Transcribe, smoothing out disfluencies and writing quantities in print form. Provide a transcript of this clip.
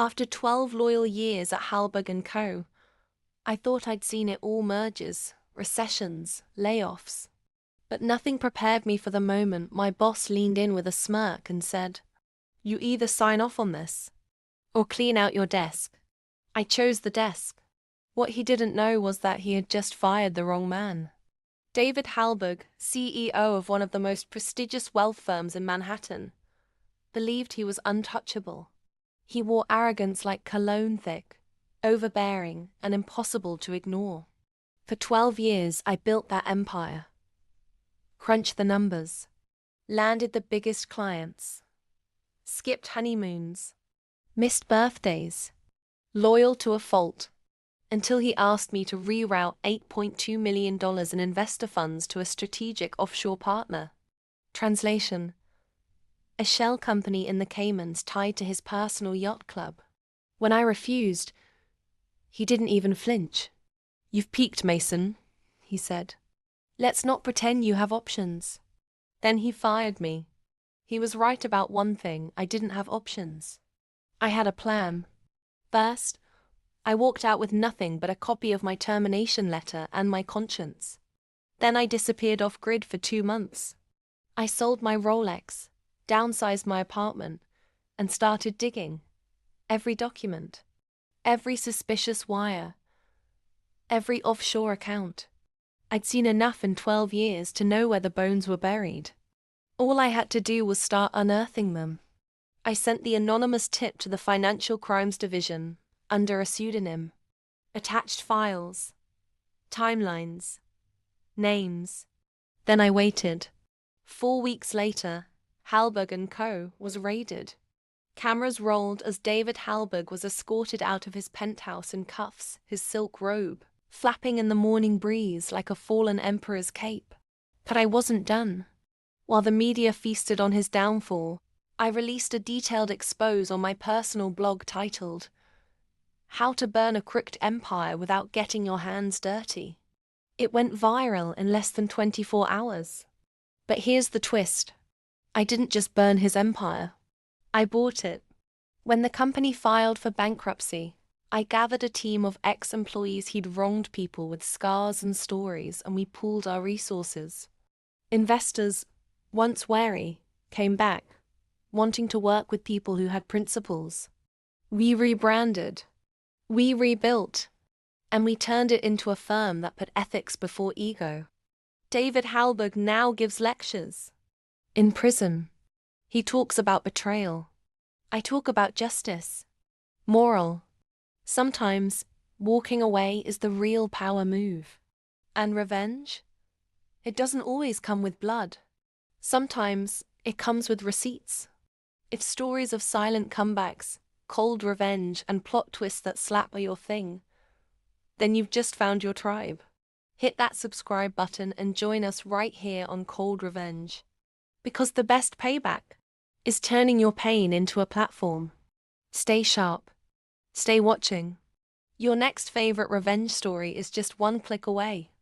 After 12 loyal years at Halberg & Co., I thought I'd seen it all: mergers, recessions, layoffs. But nothing prepared me for the moment my boss leaned in with a smirk and said, "You either sign off on this, or clean out your desk." I chose the desk. What he didn't know was that he had just fired the wrong man. David Halberg, CEO of one of the most prestigious wealth firms in Manhattan, believed he was untouchable. He wore arrogance like cologne thick, overbearing, and impossible to ignore. For 12 years, I built that empire. Crunched the numbers. Landed the biggest clients. Skipped honeymoons. Missed birthdays. Loyal to a fault. Until he asked me to reroute $8.2 million in investor funds to a strategic offshore partner. Translation: a shell company in the Caymans tied to his personal yacht club. When I refused, he didn't even flinch. "You've peaked, Mason," he said. "Let's not pretend you have options." Then he fired me. He was right about one thing: I didn't have options. I had a plan. First, I walked out with nothing but a copy of my termination letter and my conscience. Then I disappeared off-grid for 2 months. I sold my Rolex, downsized my apartment, and started digging. Every document, every suspicious wire, every offshore account. I'd seen enough in 12 years to know where the bones were buried. All I had to do was start unearthing them. I sent the anonymous tip to the Financial Crimes Division, under a pseudonym. Attached files, timelines, names. Then I waited. 4 weeks later, Halberg & Co. was raided. Cameras rolled as David Halberg was escorted out of his penthouse in cuffs, his silk robe flapping in the morning breeze like a fallen emperor's cape. But I wasn't done. While the media feasted on his downfall, I released a detailed expose on my personal blog titled, "How to Burn a Crooked Empire Without Getting Your Hands Dirty." It went viral in less than 24 hours. But here's the twist. I didn't just burn his empire. I bought it. When the company filed for bankruptcy, I gathered a team of ex-employees who'd wronged people with scars and stories, and we pooled our resources. Investors, once wary, came back, wanting to work with people who had principles. We rebranded. We rebuilt. And we turned it into a firm that put ethics before ego. David Halberg now gives lectures. In prison, he talks about betrayal. I talk about justice. Moral. Sometimes, walking away is the real power move. And revenge? It doesn't always come with blood. Sometimes, it comes with receipts. If stories of silent comebacks, cold revenge, and plot twists that slap are your thing, then you've just found your tribe. Hit that subscribe button and join us right here on Cold Revenge. Because the best payback is turning your pain into a platform. Stay sharp. Stay watching. Your next favorite revenge story is just one click away.